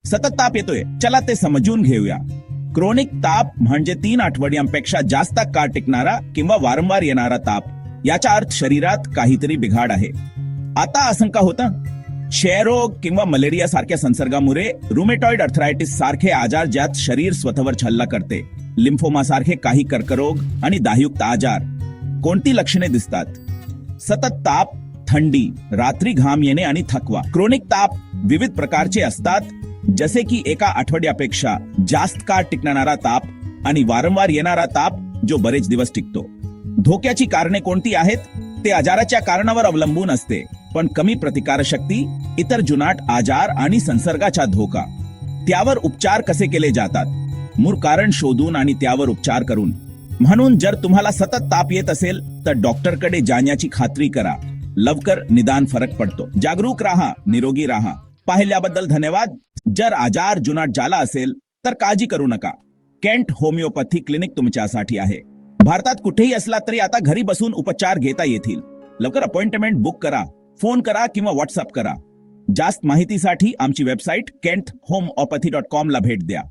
सतत ताप येतोय, चला ते समजून घेऊया. क्रोनिक ताप म्हणजे 3 आठवड्यांपेक्षा जास्त काळ टिकणारा किंवा वारंवार येणारा ताप. याचा अर्थ शरीरात काहीतरी बिघाड आहे. आता असं का होतं? क्षयरोग किंवा मलेरिया सारख्या संसर्गामुळे, रुमेटॉइड अर्थरायटिस सारखे आजार ज्यात शरीर स्वतःवर हल्ला करते, लिम्फोमा सारखे काही कर्करोग आणि दाहयुक्त आजार. कोणती लक्षणे दिसतात? सतत ताप, थंडी, रात्री घाम येणे आणि थकवा. क्रोनिक ताप विविध प्रकारचे असतात, जसे की एका आठवड्यापेक्षा जास्त काळ टिकणारा ताप आणि वारंवार येणारा ताप जो बरेच दिवस टिकतो. धोक्याची कारणे कोणती आहेत? ते आजाराच्या कारणावर अवलंबून असते, पण कमी प्रतिकारशक्ती, इतर जुनाट आजार आणि संसर्गाचा धोका. त्यावर उपचार कसे केले जातात? मूळ कारण शोधून आणि त्यावर उपचार करून. म्हणून जर तुम्हाला सतत ताप येत असेल तर डॉक्टरकडे जाण्याची खात्री करा. लवकर निदान फरक पडतो. जागरूक राहा, निरोगी राहा. पाहिल्याबद्दल धन्यवाद. जर आजार जुनाट झाला असेल तर काळजी करू नका. केंट होमिओपॅथी क्लिनिक तुमच्यासाठी आहे. भारतात कुठेही असला तरी आता घरी बसून उपचार घेता येतील. लवकर अपॉइंटमेंट बुक करा, फोन करा किंवा व्हॉट्सअप करा. जास्त माहितीसाठी आमची वेबसाईट kenthomopathy.com ला भेट द्या.